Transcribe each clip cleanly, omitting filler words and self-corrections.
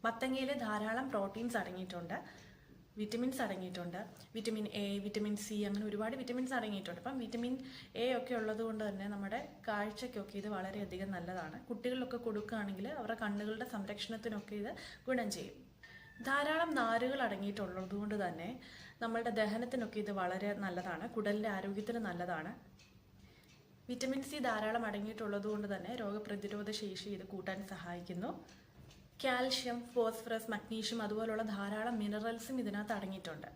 മത്തങ്ങയിൽ ധാരാളം പ്രോട്ടീൻസ് അടങ്ങിയിട്ടുണ്ട്, വിറ്റമിൻസ് അടങ്ങിയിട്ടുണ്ട്. വിറ്റമിൻ എ, വിറ്റമിൻ സി, അങ്ങനെ ഒരുപാട് വിറ്റമിൻസ് അടങ്ങിയിട്ടുണ്ട്. അപ്പം വിറ്റമിൻ എ ഒക്കെ ഉള്ളത് കൊണ്ട് തന്നെ നമ്മുടെ കാഴ്ചയ്ക്കൊക്കെ ഇത് വളരെയധികം നല്ലതാണ്. കുട്ടികളിലൊക്കെ കൊടുക്കുകയാണെങ്കിൽ അവരുടെ കണ്ണുകളുടെ സംരക്ഷണത്തിനൊക്കെ ഇത് ഗുണം ചെയ്യും. ധാരാളം നാരുകൾ അടങ്ങിയിട്ടുള്ളത് കൊണ്ട് തന്നെ നമ്മളുടെ ദഹനത്തിനൊക്കെ ഇത് വളരെ നല്ലതാണ്, കുടലിൻ്റെ ആരോഗ്യത്തിന് നല്ലതാണ്. വിറ്റമിൻ സി ധാരാളം അടങ്ങിയിട്ടുള്ളത് കൊണ്ട് തന്നെ രോഗപ്രതിരോധ ശേഷി ഇത് കൂട്ടാൻ സഹായിക്കുന്നു. കാൽഷ്യം, ഫോസ്ഫറസ്, മഗ്നീഷ്യം അതുപോലുള്ള ധാരാളം മിനറൽസും ഇതിനകത്ത് അടങ്ങിയിട്ടുണ്ട്.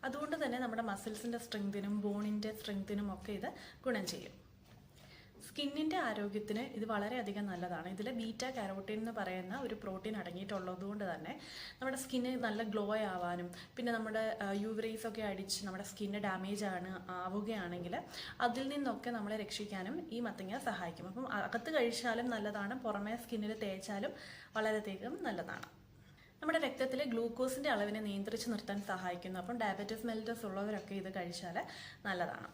അതുകൊണ്ട് തന്നെ നമ്മുടെ മസിൽസിൻ്റെ സ്ട്രെങ്തിനും ബോണിൻ്റെ സ്ട്രെങ്തിനും ഒക്കെ ഇത് ഗുണം ചെയ്യും. സ്കിന്നിൻ്റെ ആരോഗ്യത്തിന് ഇത് വളരെയധികം നല്ലതാണ്. ഇതിൽ ബീറ്റ കാരോട്ടീൻ എന്ന് പറയുന്ന ഒരു പ്രോട്ടീൻ അടങ്ങിയിട്ടുള്ളത് കൊണ്ട് തന്നെ നമ്മുടെ സ്കിന്ന് നല്ല ഗ്ലോ ആവാനും പിന്നെ നമ്മുടെ യുവറീസ് ഒക്കെ അടിച്ച് നമ്മുടെ സ്കിന്ന് ഡാമേജ് ആവുകയാണെങ്കിൽ അതിൽ നിന്നൊക്കെ നമ്മളെ രക്ഷിക്കാനും ഈ മത്തങ്ങ സഹായിക്കും. അപ്പം അകത്ത് കഴിച്ചാലും നല്ലതാണ്, പുറമേ സ്കിന്നിൽ തേച്ചാലും വളരെയധികം നല്ലതാണ്. നമ്മുടെ രക്തത്തിലെ ഗ്ലൂക്കോസിൻ്റെ അളവിനെ നിയന്ത്രിച്ച് നിർത്താൻ സഹായിക്കുന്നു. അപ്പം ഡയബറ്റീസ് മെലിറ്റസ് ഉള്ളവരൊക്കെ ഇത് കഴിച്ചാൽ നല്ലതാണ്.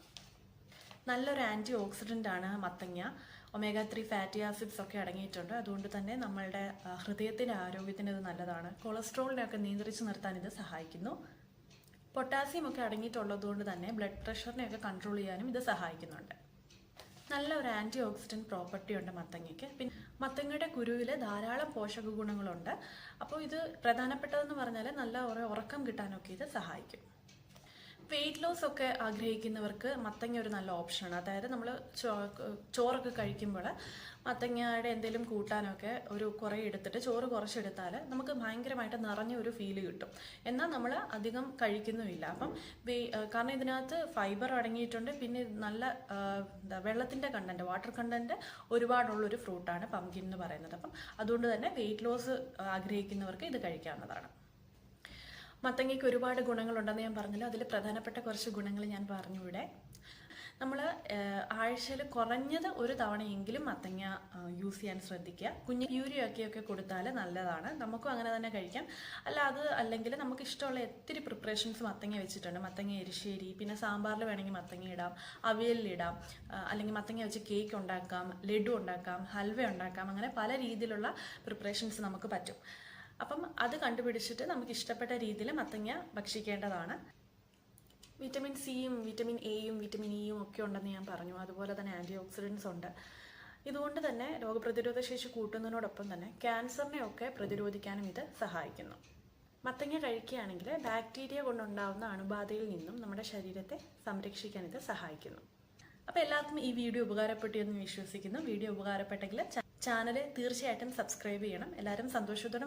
നല്ലൊരു ആൻറ്റി ഓക്സിഡൻ്റ് ആണ് മത്തങ്ങ. ഒമേഗ 3 ഫാറ്റി ആസിഡ്സ് ഒക്കെ അടങ്ങിയിട്ടുണ്ട്. അതുകൊണ്ട് തന്നെ നമ്മളുടെ ഹൃദയത്തിൻ്റെ ആരോഗ്യത്തിന് ഇത് നല്ലതാണ്. കൊളസ്ട്രോളിനെയൊക്കെ നിയന്ത്രിച്ച് നിർത്താൻ ഇത് സഹായിക്കുന്നു. പൊട്ടാസ്യം ഒക്കെ അടങ്ങിയിട്ടുള്ളതുകൊണ്ട് തന്നെ ബ്ലഡ് പ്രഷറിനെയൊക്കെ കൺട്രോൾ ചെയ്യാനും ഇത് സഹായിക്കുന്നുണ്ട്. നല്ലൊരു ആൻറ്റി ഓക്സിഡൻറ്റ് പ്രോപ്പർട്ടി ഉണ്ട് മത്തങ്ങയ്ക്ക്. പിന്നെ മത്തങ്ങയുടെ കുരുവിൽ ധാരാളം പോഷക ഗുണങ്ങളുണ്ട്. അപ്പോൾ ഇത് പ്രധാനപ്പെട്ടതെന്ന് പറഞ്ഞാൽ നല്ല ഉറക്കം കിട്ടാനൊക്കെ ഇത് സഹായിക്കും. വെയിറ്റ് ലോസ് ഒക്കെ ആഗ്രഹിക്കുന്നവർക്ക് മത്തങ്ങ ഒരു നല്ല ഓപ്ഷനാണ്. അതായത് നമ്മൾ ചോറൊക്കെ കഴിക്കുമ്പോൾ മത്തങ്ങയുടെ എന്തെങ്കിലും കൂട്ടാനൊക്കെ കുറേ എടുത്തിട്ട് ചോറ് കുറച്ചെടുത്താൽ നമുക്ക് ഭയങ്കരമായിട്ട് നിറഞ്ഞ ഒരു ഫീല് കിട്ടും. എന്നാൽ നമ്മൾ അധികം കഴിക്കുന്നുമില്ല. അപ്പം കാരണം ഇതിനകത്ത് ഫൈബർ അടങ്ങിയിട്ടുണ്ട്. പിന്നെ നല്ല വെള്ളത്തിൻ്റെ കണ്ടൻറ്റ്, വാട്ടർ കണ്ടൻറ്റ് ഒരുപാടുള്ളൊരു ഫ്രൂട്ടാണ് പംകിൻ എന്ന് പറയുന്നത്. അപ്പം അതുകൊണ്ട് തന്നെ വെയിറ്റ് ലോസ് ആഗ്രഹിക്കുന്നവർക്ക് ഇത് കഴിക്കാവുന്നതാണ്. മത്തങ്ങയ്ക്ക് ഒരുപാട് ഗുണങ്ങളുണ്ടെന്ന് ഞാൻ പറഞ്ഞല്ലോ. അതിൽ പ്രധാനപ്പെട്ട കുറച്ച് ഗുണങ്ങൾ ഞാൻ പറഞ്ഞു. ഇവിടെ നമ്മൾ ആഴ്ചയിൽ കുറഞ്ഞത് ഒരു തവണയെങ്കിലും മത്തങ്ങ യൂസ് ചെയ്യാൻ ശ്രദ്ധിക്കുക. കുഞ്ഞ് യൂരിയൊക്കെ കൊടുത്താൽ നല്ലതാണ്. നമുക്കും അങ്ങനെ തന്നെ കഴിക്കാം. അല്ലെങ്കിൽ നമുക്ക് ഇഷ്ടമുള്ള ഒത്തിരി പ്രിപ്പറേഷൻസ് മത്തങ്ങ വെച്ചിട്ടുണ്ട്. മത്തങ്ങ എരിശ്ശേരി, പിന്നെ സാമ്പാറിൽ വേണമെങ്കിൽ മത്തങ്ങ ഇടാം, അവിയലിലിടാം, അല്ലെങ്കിൽ മത്തങ്ങ വെച്ച് കേക്ക് ഉണ്ടാക്കാം, ലഡു ഉണ്ടാക്കാം, ഹൽവ ഉണ്ടാക്കാം. അങ്ങനെ പല രീതിയിലുള്ള പ്രിപ്പറേഷൻസ് നമുക്ക് പറ്റും. അപ്പം അത് കണ്ടുപിടിച്ചിട്ട് നമുക്ക് ഇഷ്ടപ്പെട്ട രീതിയിൽ മത്തങ്ങ ഭക്ഷിക്കേണ്ടതാണ്. വിറ്റമിൻ സിയും വിറ്റമിൻ എയും വിറ്റമിൻ ഇയും ഒക്കെ ഉണ്ടെന്ന് ഞാൻ പറഞ്ഞു. അതുപോലെ തന്നെ ആൻറ്റി ഓക്സിഡൻസ് ഉണ്ട്. ഇതുകൊണ്ട് തന്നെ രോഗപ്രതിരോധ ശേഷി കൂട്ടുന്നതിനോടൊപ്പം തന്നെ ക്യാൻസറിനെയൊക്കെ പ്രതിരോധിക്കാനും ഇത് സഹായിക്കുന്നു. മത്തങ്ങ കഴിക്കുകയാണെങ്കിൽ ബാക്ടീരിയ കൊണ്ടുണ്ടാകുന്ന അണുബാധയിൽ നിന്നും നമ്മുടെ ശരീരത്തെ സംരക്ഷിക്കാൻ ഇത് സഹായിക്കുന്നു. അപ്പോൾ എല്ലാവർക്കും ഈ വീഡിയോ ഉപകാരപ്പെട്ടു എന്ന് വിശ്വസിക്കുന്നു. വീഡിയോ ഉപകാരപ്പെട്ടെങ്കിൽ ചാനൽ തീർച്ചയായിട്ടും സബ്സ്ക്രൈബ് ചെയ്യണം. എല്ലാവരും സന്തോഷത്തോടെ